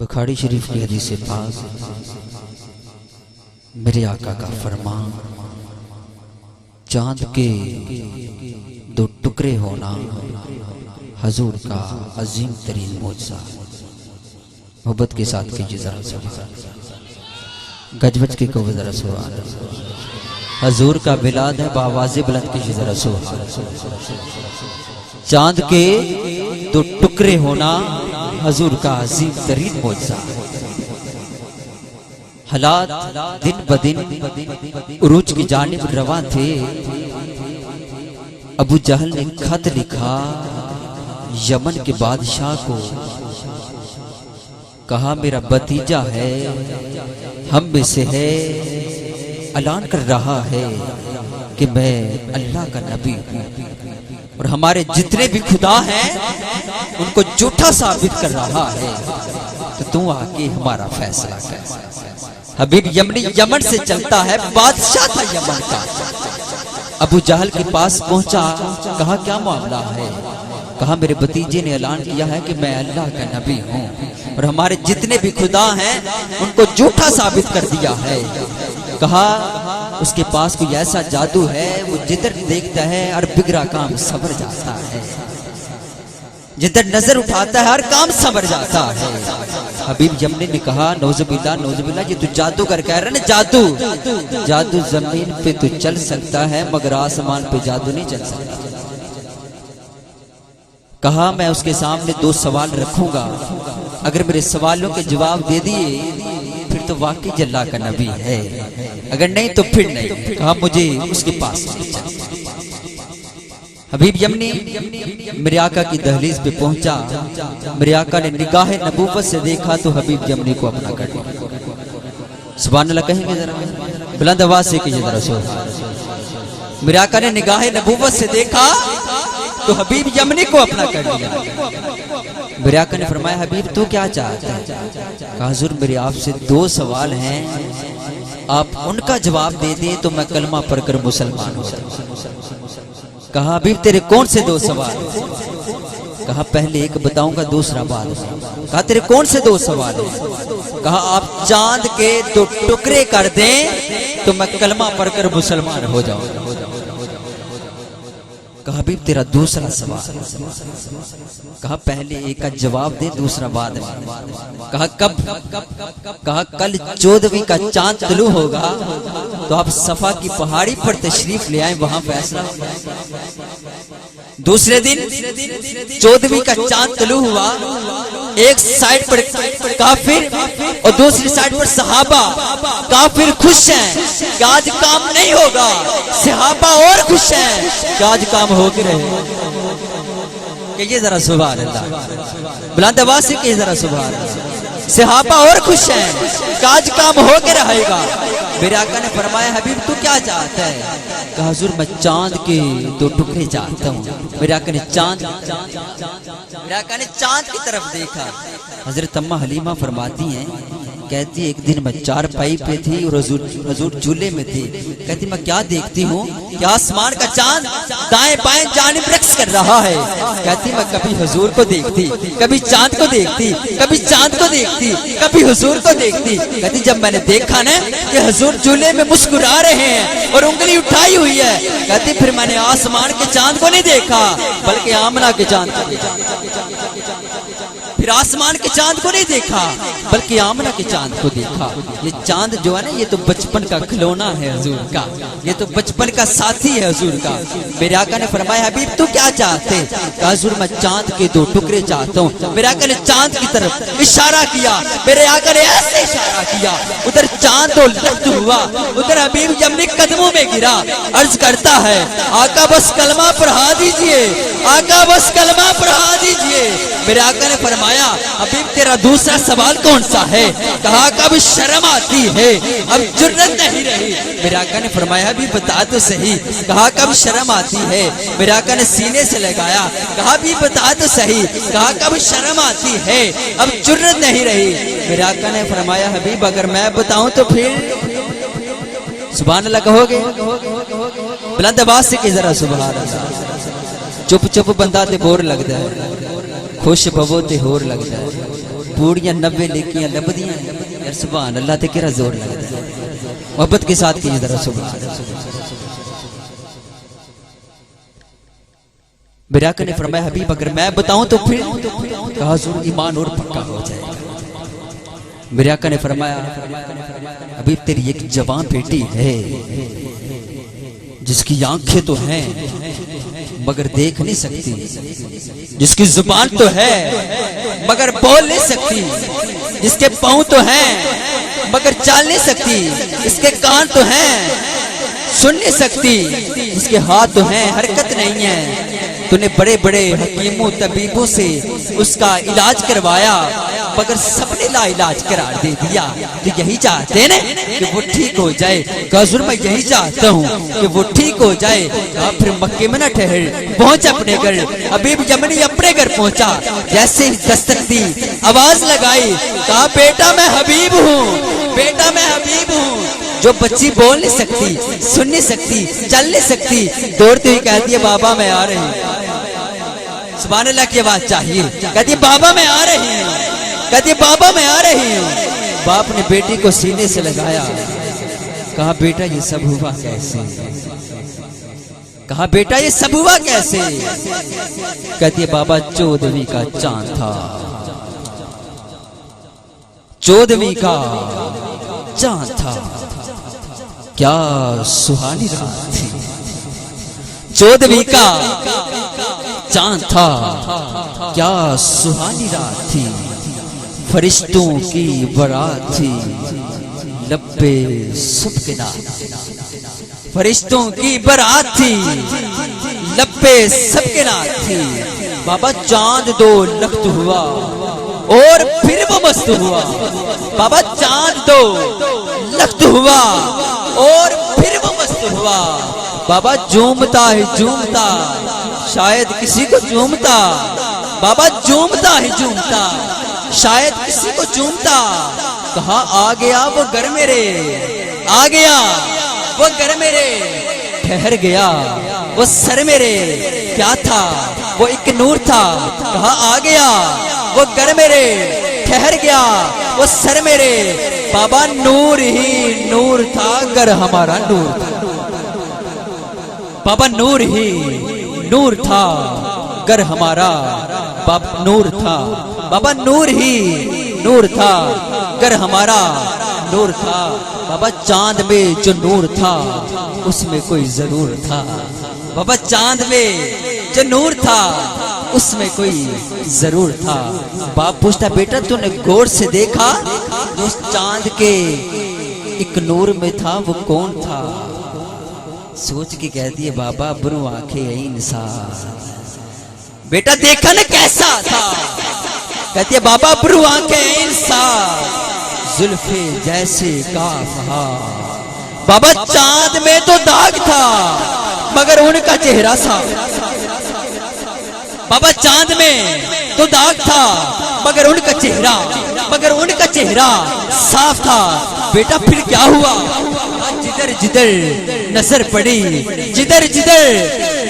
बुखारी शरीफ की हदीस से पास मेरे आका का फरमान, चांद के दो टुकड़े होना हजूर का अजीम तरीन मौजज़ा। मोहब्बत के साथ कीजिए जरा सुभान, गजबज के को जरा सुभान। हजूर का बिलाद है, बावाज़े बुलंद कीजिए जरा सुभान। चांद के दो टुकड़े होना हजूर का अजीम तरीन मौजज़ा। हालात दिन ब दिन उरूज की जानिब रवा थे। अबू जहल ने खत लिखा यमन के बादशाह को, कहा मेरा भतीजा है, हम में से है, ऐलान कर रहा है कि मैं अल्लाह का नबी हूं और हमारे जितने भी खुदा हैं उनको झूठा साबित कर रहा है, तो तू आके हमारा फैसला कर। हबीब यमनी यमन से चलता है, बादशाह था यमन का। अबू जहल के पास पहुंचा, कहा क्या मामला है? कहा मेरे भतीजे ने ऐलान किया है कि मैं अल्लाह का नबी हूं और हमारे जितने भी खुदा हैं उनको झूठा साबित कर दिया है। कहा उसके पास कोई ऐसा जादू है, वो जिधर देखता है हर बिगड़ा काम संवर जाता है, जिधर नजर उठाता है हर काम संवर जाता है। हबीब यमनी ने कहा नौजुबिल्लाह नौजुबिल्लाह, ये तू जादूगर कह रहा है ना? जादू जादू जमीन पे तो चल सकता है मगर आसमान पे जादू नहीं चल सकता। कहा मैं उसके सामने दो सवाल रखूंगा, अगर मेरे सवालों के जवाब दे दिए फिर तो वाकई अल्लाह का नबी है, अगर नहीं तो फिर नहीं। कहा मुझे उसके पास हबीब यमनी मेरे आका की दहलीज पे पहुंचा। मेरे आका ने निगाह नबूवत से देखा तो हबीब यमनी को अपना कर लिया। सुभान अल्लाह कहेंगे जरा, बुलंद आवाज से कीजिए जरा सुभान। मेरे आका ने निगाह नबूवत से देखा तो हबीब यमनी को अपना कर लिया। मेरे आका ने फरमाया हबीब तू क्या चाहता है? कहा हुजूर मेरे आपसे दो सवाल हैं, आप उनका जवाब दे दें तो मैं कलमा पढ़कर मुसलमान हो जाऊं। कहा हबीब तेरे कौन से दो सवाल? कहा पहले एक बताऊंगा दूसरा बाद में। कहा तेरे कौन से दो सवाल है? कहा आप चांद के दो टुकड़े कर दें तो मैं कलमा पढ़कर मुसलमान हो जाऊंगा। कहा हबीब तेरा दूसरा सवाल? कहा पहले एक का जवाब दे दूसरा बाद में। कहा कब? कहा कल 14वीं का चांद तुलू होगा तो आप सफा की पहाड़ी पर तशरीफ ले आए, वहां फैसला। दूसरे दिन 14वीं का चांद तुलू हुआ, एक साइड पर काफिर और दूसरी साइड पर सहाबा। काफिर खुश हैं कि आज काम नहीं होगा, सहाबा और खुश हैं कि आज काम हो के रहे। कहिए जरा सुभान अल्लाह, बुलंद आवाज से कहिए जरा सुभान अल्लाह। सहाबा और खुश हैं कि आज काम हो के रहेगा। मेरे आका ने फरमाया हबीब तू क्या चाहता है? कहा हुजूर मैं चांद के दो टुकड़े चाहता हूँ। मेरे आका ने चांद की तरफ देखा। हजरत अम्मा हलीमा फरमाती हैं, कहती एक दिन मैं चारपाई पे थी और हुजूर झूले में थी। कहती मैं क्या देखती हूँ कि आसमान का चांद दाएं बाएं जानिब रक्स कर रहा है। कहती मैं कभी हुजूर को देखती, कभी चांद को देखती, कभी चांद को देखती, कभी हुजूर को देखती। कहती जब मैंने देखा ना कि हुजूर झूले में मुस्कुरा रहे हैं और उंगली उठाई हुई है, कहती फिर मैंने आसमान के चांद को नहीं देखा बल्कि आमना के चांद को देखा। फिर आसमान के चांद को नहीं देखा बल्कि आमना के चांद को देखा। ये चांद जो है ना, ये तो बचपन का खिलौना है हुजूर का, ये तो बचपन का साथी है हुजूर का। मेरे आका ने फरमाया हबीब तू क्या चाहते? कहा हुजूर मैं चांद के दो टुकड़े चाहता हूँ। मेरे आका ने चांद की तरफ इशारा किया। मेरे आका ने ऐसे इशारा किया, उधर चांद तो लफ्ट हुआ, उधर हबीब यमनी कदमों में गिरा। अर्ज करता है आका बस कलमा पढ़ा दीजिए, आका बस कलमा पढ़ा दीजिए। मेरे आका ने फरमाया हबीब तेरा दूसरा सवाल कौन सा है? कहा कब शर्म आती है, अब जुर्रत नहीं रही। मेरे आका ने फरमाया हबीब बता तो सही। कहा कब शर्म आती है? मेरे आका ने सीने से लगाया। कहा भी बता तो सही। कहा कब शर्म आती है, अब जुर्रत नहीं रही। मेरे आका ने फरमाया हबीब अगर मैं बताऊं तो फिर सुभान अल्लाह कहोगे? बुलंद आवाज से कि जरा सुभान अल्लाह। चुप चुप बंदा ते बोर लगता है, खुश पवो ते होर लगता है। पूड़ियां 90 लेकियां लबदियां यार सुभान अल्लाह ते केरा जोर लगता है। मोहब्बत के साथ कीजिए जरा सुभान अल्लाह। मेरे आका ने फरमाया हबीब अगर मैं बताऊं तो फिर कहा जरूर ईमान और पक्का हो जाएगा। मेरे आका ने फरमाया हबीब तेरी एक जवान बेटी है जिसकी आंखें तो हैं मगर देख नहीं सकती, जिसकी जुबान तो है मगर बोल नहीं सकती, जिसके पांव तो हैं मगर चल नहीं सकती, इसके कान तो हैं सुन नहीं सकती, इसके हाथ तो हैं हरकत नहीं है। तूने बड़े बड़े हकीमों तबीबों से उसका इलाज करवाया मगर सबने ला इलाज करार दे दिया। तो यही चाहते ना कि वो ठीक हो जाए। हुजूर मैं यही चाहता हूँ कि वो ठीक हो जाए। फिर मक्के में न ठहर, पहुंच अपने घर। हबीब यमनी अपने घर पहुंचा, जैसे ही दस्तक दी आवाज लगाई, कहा बेटा मैं हबीब हूँ, बेटा मैं हबीब हूँ। जो बच्ची बोल नहीं सकती, सुन नहीं सकती, चल नहीं सकती, दौड़ती हुई कहती है बाबा मैं आ रही हूँ। सुभान अल्लाह की आवाज चाहिए। कहती है बाबा मैं आ रही हूँ, कहती है बाबा मैं आ रही हूँ। बाप ने बेटी को सीने से लगाया, कहा बेटा ये सब हुआ कैसे? कहा बेटा ये सब हुआ कैसे? कहती है बाबा 14वीं का चांद था, 14वीं का चांद था, क्या सुहानी रात थी। 14वीं का चांद था, क्या सुहानी रात थी। फरिश्तों की बारात थी, लब्बे सबके नाथ। फरिश्तों की बारात थी, लब्बे सबके नाथ थी। बाबा चांद 2 लख्त हुआ और फिर वो मस्त हुआ। बाबा चांद 2 लख्त हुआ और फिर वो मस्त हुआ। बाबा झूमता है झूमता, शायद किसी को झूमता। बाबा झूमता है झूमता, शायद किसी को झूमता। कहा आ गया वो घर मेरे, आ गया वो घर मेरे। ठहर गया वो सर मेरे, क्या था वो एक नूर था। कहा आ गया वो घर मेरे, ठहर गया वो सर मेरे। बाबा नूर ही नूर था, घर हमारा नूर था। बाबा नूर ही नूर था, घर हमारा बाबा नूर था। बाबा नूर ही नूर था, घर हमारा नूर था। बाबा चांद में जो नूर था उसमें कोई जरूर था। बाबा चांद में जो नूर था उसमें कोई जरूर था। बाप पूछता बेटा तूने गौर से देखा जो उस चांद के एक नूर में था वो कौन था? सोच के कहती है बाबा बुरू आंखें है इंसान। बेटा देखा ना कैसा था? कहती है बाबा बुरू आंखें है इंसान, जुल्फे जैसे काफहा। बाबा चांद में तो दाग था मगर उनका चेहरा साफ। बाबा चांद में तो दाग था मगर उनका चेहरा साफ था। बेटा फिर क्या हुआ? जिधर जिधर नजर पड़ी, जिधर जिधर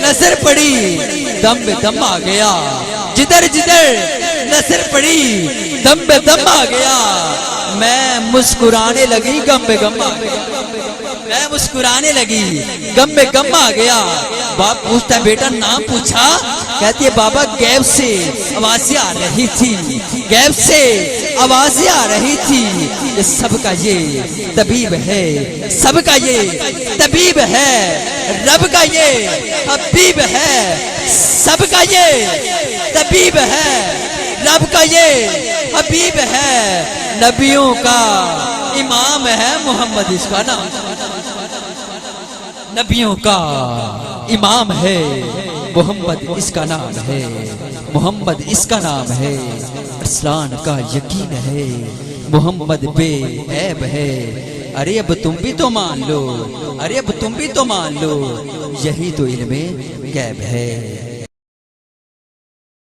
नजर पड़ी, दम पे दम आ गया। जिधर जिधर नजर पड़ी, दम पे दम आ गया। मैं मुस्कुराने लगी, गम पे गम आ गया। मैं मुस्कुराने लगी, गम में गम आ गया। बाप पूछता है बेटा नाम पूछा? कहती है बाबा गैब से आवाजें आ रही थी, गैब से आवाजें आ रही थी। ये सबका ये तबीब है, सबका ये तबीब है। रब का ये हबीब है, सबका ये तबीब है। रब का ये हबीब है, नबियों का इमाम है मोहम्मद इसका नाम। नबियों का इमाम है मोहम्मद इसका नाम है, मोहम्मद इसका नाम है। अरसलान का यकीन है मोहम्मद बेऐब है। अरे अब तुम भी तो मान लो, अरे अब तुम भी तो मान लो, यही तो इल्मे गैब है।